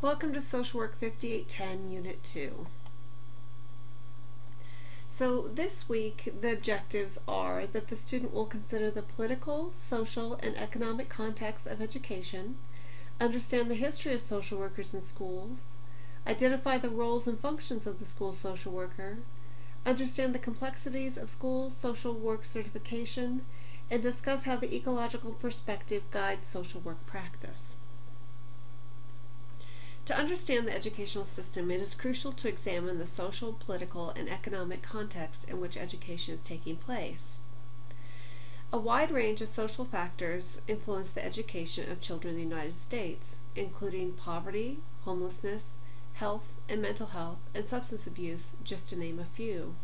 Welcome to Social Work 5810, Unit 2. So this week the objectives are that the student will consider the political, social, and economic context of education, understand the history of social workers in schools, identify the roles and functions of the school social worker, understand the complexities of school social work certification, and discuss how the ecological perspective guides social work practice. To understand the educational system, it is crucial to examine the social, political, and economic context in which education is taking place. A wide range of social factors influence the education of children in the United States, including poverty, homelessness, health and mental health, and substance abuse, just to name a few.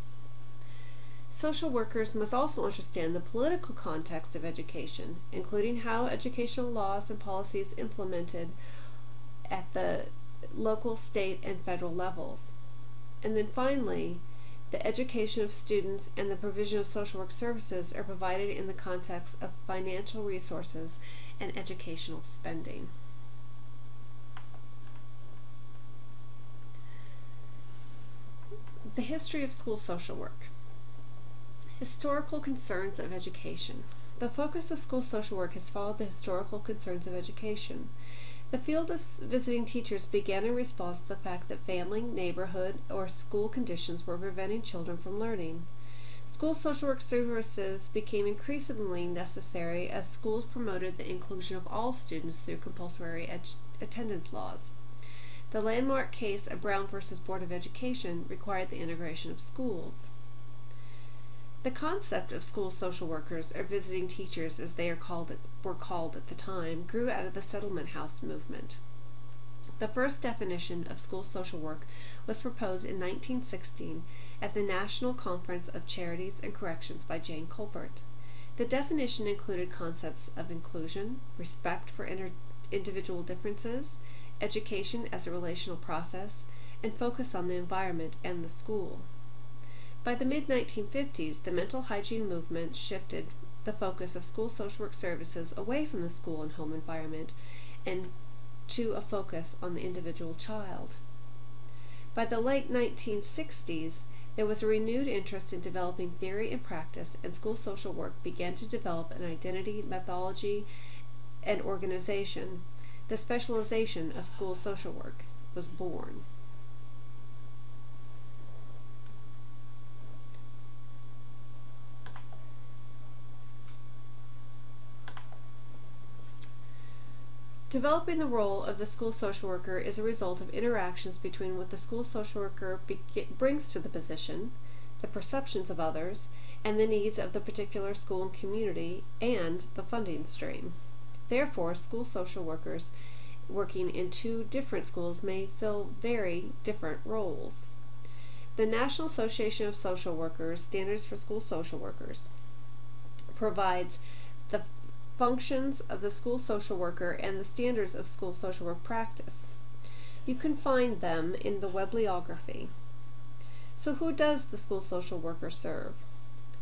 Social workers must also understand the political context of education, including how educational laws and policies implemented at the local, state, and federal levels. And then finally, the education of students and the provision of social work services are provided in the context of financial resources and educational spending. The history of school social work. Historical concerns of education. The focus of school social work has followed the historical concerns of education. The field of visiting teachers began in response to the fact that family, neighborhood, or school conditions were preventing children from learning. School social work services became increasingly necessary as schools promoted the inclusion of all students through compulsory attendance laws. The landmark case of Brown v. Board of Education required the integration of schools. The concept of school social workers, or visiting teachers as they were called at the time, grew out of the settlement house movement. The first definition of school social work was proposed in 1916 at the National Conference of Charities and Corrections by Jane Colbert. The definition included concepts of inclusion, respect for individual differences, education as a relational process, and focus on the environment and the school. By the mid-1950s, the mental hygiene movement shifted the focus of school social work services away from the school and home environment and to a focus on the individual child. By the late 1960s, there was a renewed interest in developing theory and practice, and school social work began to develop an identity, methodology, and organization. The specialization of school social work was born. Developing the role of the school social worker is a result of interactions between what the school social worker brings to the position, the perceptions of others, and the needs of the particular school and community, and the funding stream. Therefore, school social workers working in two different schools may fill very different roles. The National Association of Social Workers, Standards for School Social Workers, provides the functions of the school social worker and the standards of school social work practice. You can find them in the bibliography. So who does the school social worker serve?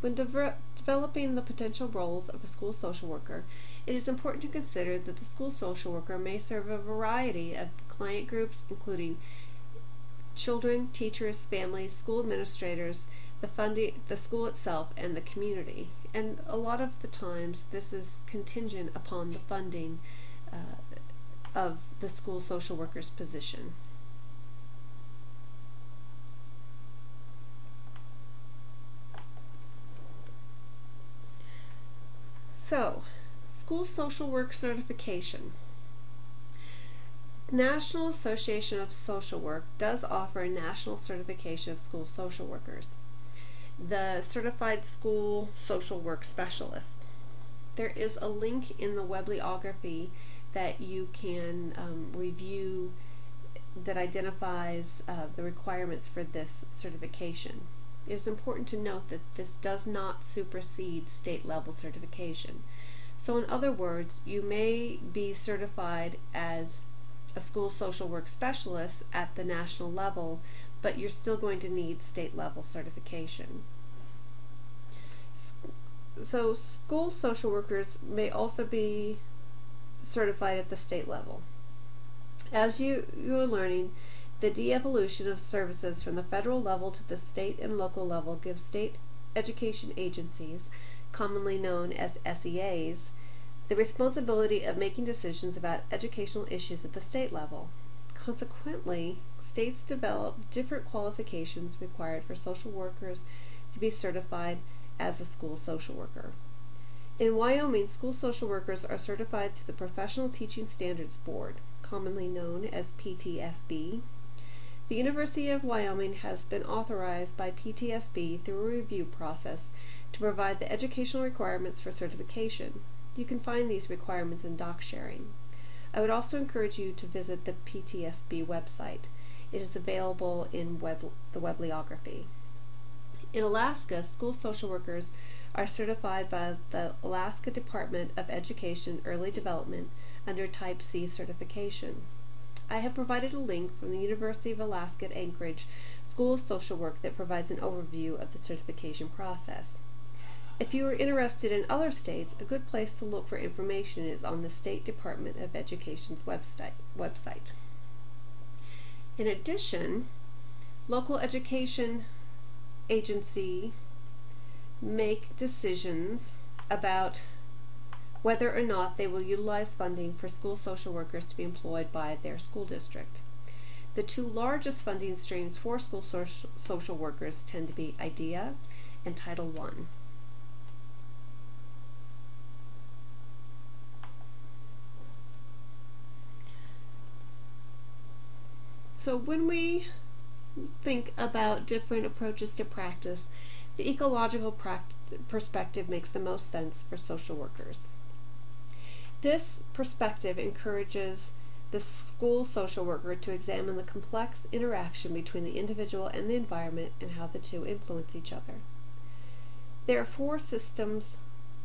When developing the potential roles of a school social worker, it is important to consider that the school social worker may serve a variety of client groups, including children, teachers, families, school administrators, the school itself, and the community. And a lot of the times this is contingent upon the funding of the school social worker's position. So, school social work certification. National Association of Social Work does offer a national certification of school social workers, the Certified School Social Work Specialist. There is a link in the bibliography that you can review that identifies the requirements for this certification. It is important to note that this does not supersede state level certification. So in other words, you may be certified as a school social work specialist at the national level, but you're still going to need state level certification. So school social workers may also be certified at the state level. As you are learning, the de-evolution of services from the federal level to the state and local level gives state education agencies, commonly known as SEAs, the responsibility of making decisions about educational issues at the state level. Consequently, states develop different qualifications required for social workers to be certified as a school social worker. In Wyoming, school social workers are certified through the Professional Teaching Standards Board, commonly known as PTSB. The University of Wyoming has been authorized by PTSB through a review process to provide the educational requirements for certification. You can find these requirements in doc sharing. I would also encourage you to visit the PTSB website. It is available in the Webliography. In Alaska, school social workers are certified by the Alaska Department of Education Early Development under Type C certification. I have provided a link from the University of Alaska at Anchorage School of Social Work that provides an overview of the certification process. If you are interested in other states, a good place to look for information is on the State Department of Education's website. In addition, local education agencies make decisions about whether or not they will utilize funding for school social workers to be employed by their school district. The two largest funding streams for school social workers tend to be IDEA and Title I. So when we think about different approaches to practice, the ecological perspective makes the most sense for social workers. This perspective encourages the school social worker to examine the complex interaction between the individual and the environment and how the two influence each other. There are four systems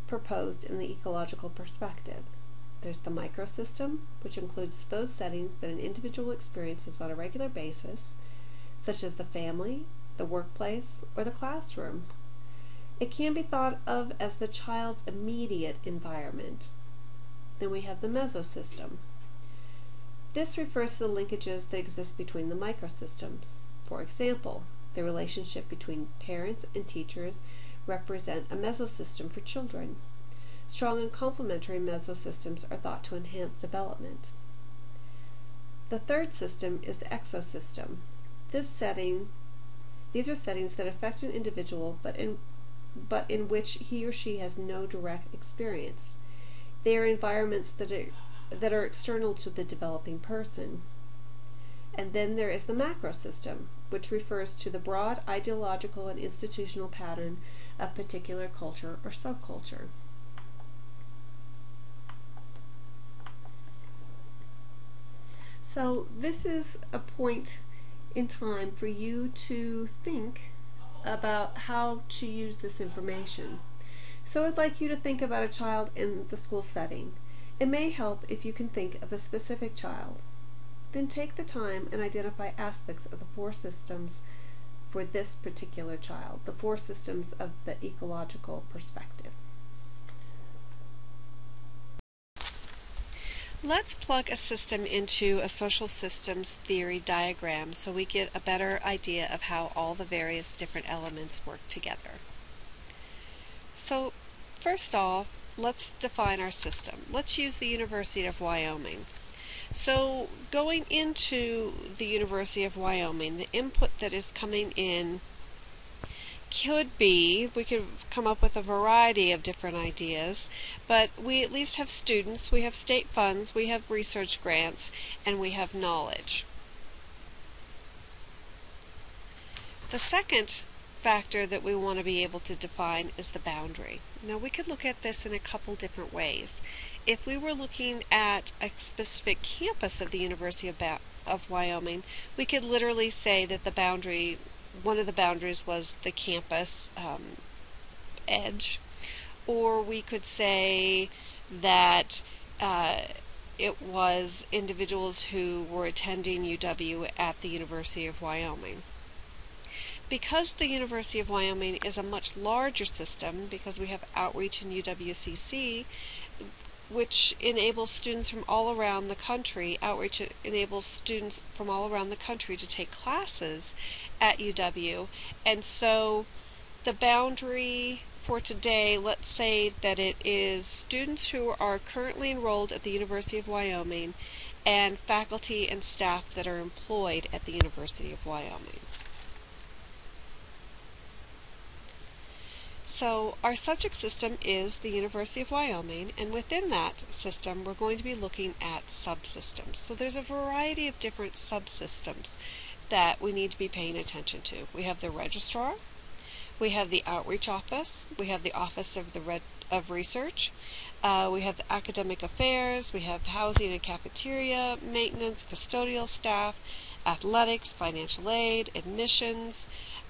proposed in the ecological perspective. There's the microsystem, which includes those settings that an individual experiences on a regular basis, such as the family, the workplace, or the classroom. It can be thought of as the child's immediate environment. Then we have the mesosystem. This refers to the linkages that exist between the microsystems. For example, the relationship between parents and teachers represent a mesosystem for children. Strong and complementary mesosystems are thought to enhance development. The third system is the exosystem. These are settings that affect an individual, but in which he or she has no direct experience. They are environments that are external to the developing person. And then there is the macrosystem, which refers to the broad ideological and institutional pattern of particular culture or subculture. So this is a point in time for you to think about how to use this information. So I'd like you to think about a child in the school setting. It may help if you can think of a specific child. Then take the time and identify aspects of the four systems for this particular child, the four systems of the ecological perspective. Let's plug a system into a social systems theory diagram so we get a better idea of how all the various different elements work together. So first off, let's define our system. Let's use the University of Wyoming. So going into the University of Wyoming, the input that is coming in we could come up with a variety of different ideas, but we at least have students, we have state funds, we have research grants, and we have knowledge. The second factor that we want to be able to define is the boundary. Now we could look at this in a couple different ways. If we were looking at a specific campus of the University of Wyoming, we could literally say that one of the boundaries was the campus edge, or we could say that it was individuals who were attending UW at the University of Wyoming. Because the University of Wyoming is a much larger system, because we have outreach in UWCC, which enables students from all around the country. Outreach enables students from all around the country to take classes at UW. And so the boundary for today, let's say that it is students who are currently enrolled at the University of Wyoming and faculty and staff that are employed at the University of Wyoming. So our subject system is the University of Wyoming, and within that system we're going to be looking at subsystems. So there's a variety of different subsystems that we need to be paying attention to. We have the registrar, we have the outreach office, we have the office of research, we have the academic affairs, we have housing and cafeteria, maintenance, custodial staff, athletics, financial aid, admissions,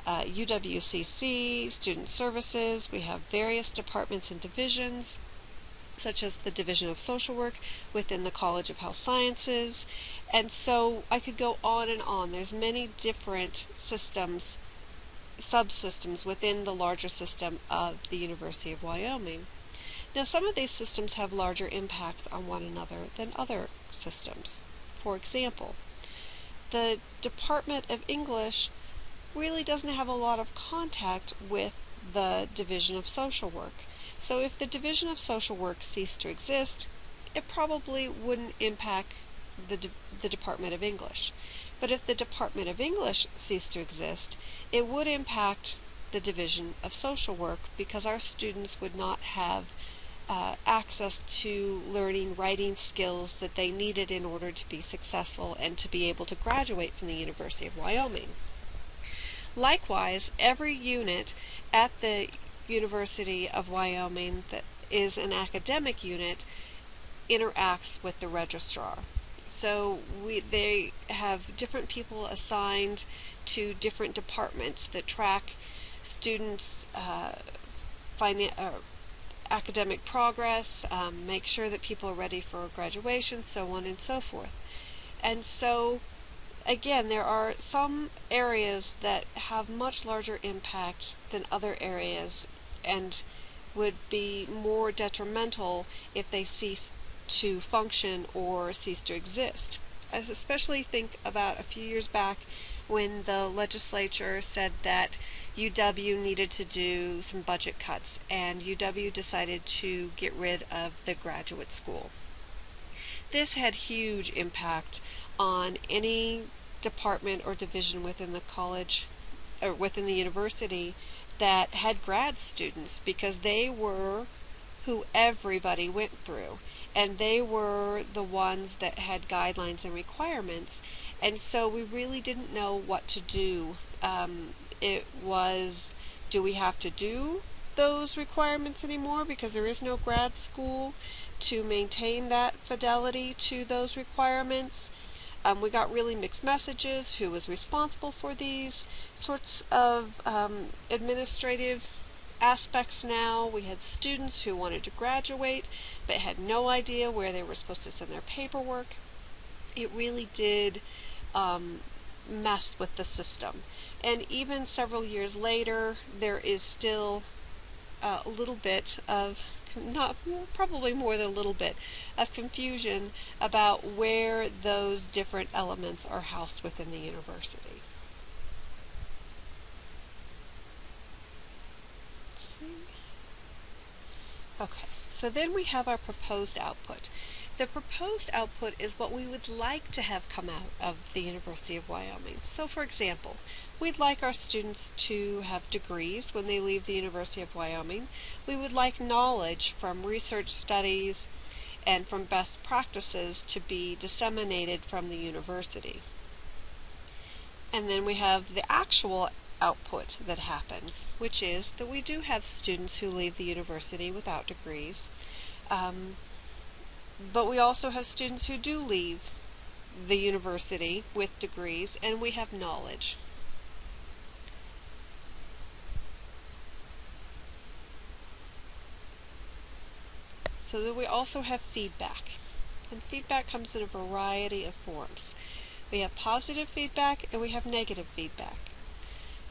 UWCC, student services. We have various departments and divisions, such as the Division of Social Work within the College of Health Sciences. And so I could go on and on. There's many different systems, subsystems within the larger system of the University of Wyoming. Now, some of these systems have larger impacts on one another than other systems. For example, the Department of English really doesn't have a lot of contact with the Division of Social Work. So if the Division of Social Work ceased to exist, it probably wouldn't impact the Department of English. But if the Department of English ceased to exist, it would impact the Division of Social Work, because our students would not have access to learning writing skills that they needed in order to be successful and to be able to graduate from the University of Wyoming. Likewise, every unit at the University of Wyoming that is an academic unit interacts with the registrar. So they have different people assigned to different departments that track students' academic progress, make sure that people are ready for graduation, so on and so forth. And so again, there are some areas that have much larger impact than other areas and would be more detrimental if they cease to function or cease to exist. I especially think about a few years back when the legislature said that UW needed to do some budget cuts, and UW decided to get rid of the graduate school. This had huge impact on any department or division within the college or within the university that had grad students, because they were who everybody went through, and they were the ones that had guidelines and requirements, and so we really didn't know what to do. It was, do we have to do those requirements anymore because there is no grad school to maintain that fidelity to those requirements? We got really mixed messages. Who was responsible for these sorts of administrative aspects now? We had students who wanted to graduate but had no idea where they were supposed to send their paperwork. It really did mess with the system. And even several years later, there is still a little bit of, probably more than a little bit, of confusion about where those different elements are housed within the university. Let's see. Okay, so then we have our proposed output. The proposed output is what we would like to have come out of the University of Wyoming. So for example, we'd like our students to have degrees when they leave the University of Wyoming. We would like knowledge from research studies and from best practices to be disseminated from the university. And then we have the actual output that happens, which is that we do have students who leave the university without degrees. But we also have students who do leave the university with degrees, and we have knowledge. So that we also have feedback. And feedback comes in a variety of forms. We have positive feedback and we have negative feedback.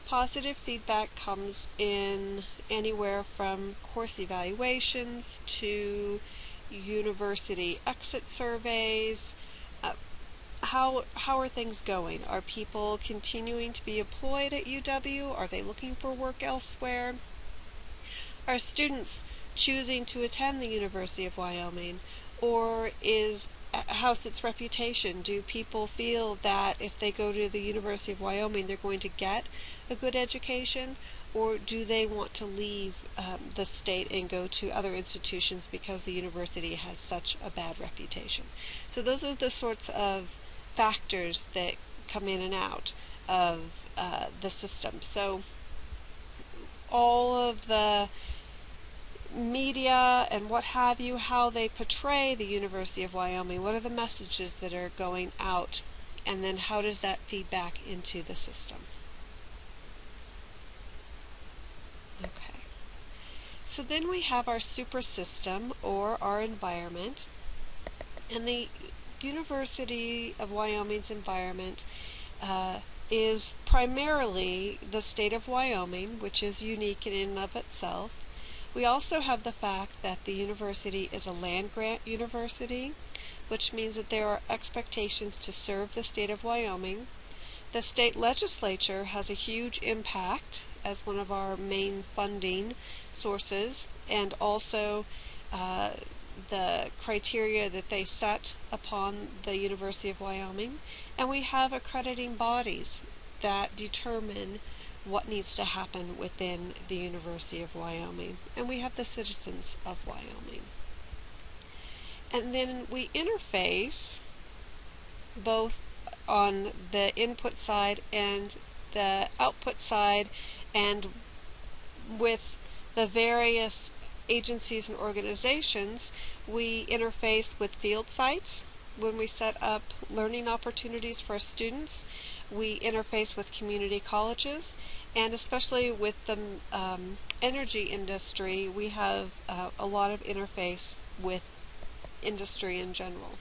Positive feedback comes in anywhere from course evaluations to university exit surveys? How are things going? Are people continuing to be employed at UW? Are they looking for work elsewhere? Are students choosing to attend the University of Wyoming? Or how's its reputation? Do people feel that if they go to the University of Wyoming they're going to get a good education? Or do they want to leave the state and go to other institutions because the university has such a bad reputation? So those are the sorts of factors that come in and out of the system. So all of the media and what have you, how they portray the University of Wyoming, what are the messages that are going out, and then how does that feed back into the system? Okay. So then we have our super system, or our environment, and the University of Wyoming's environment is primarily the state of Wyoming, which is unique in and of itself. We also have the fact that the university is a land-grant university, which means that there are expectations to serve the state of Wyoming. The state legislature has a huge impact as one of our main funding sources, and also the criteria that they set upon the University of Wyoming. And we have accrediting bodies that determine what needs to happen within the University of Wyoming. And we have the citizens of Wyoming. And then we interface both on the input side and the output side, and with the various agencies and organizations. We interface with field sites when we set up learning opportunities for students. We interface with community colleges, and especially with the energy industry, we have a lot of interface with industry in general.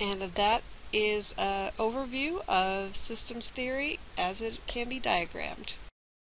And that is an overview of systems theory as it can be diagrammed.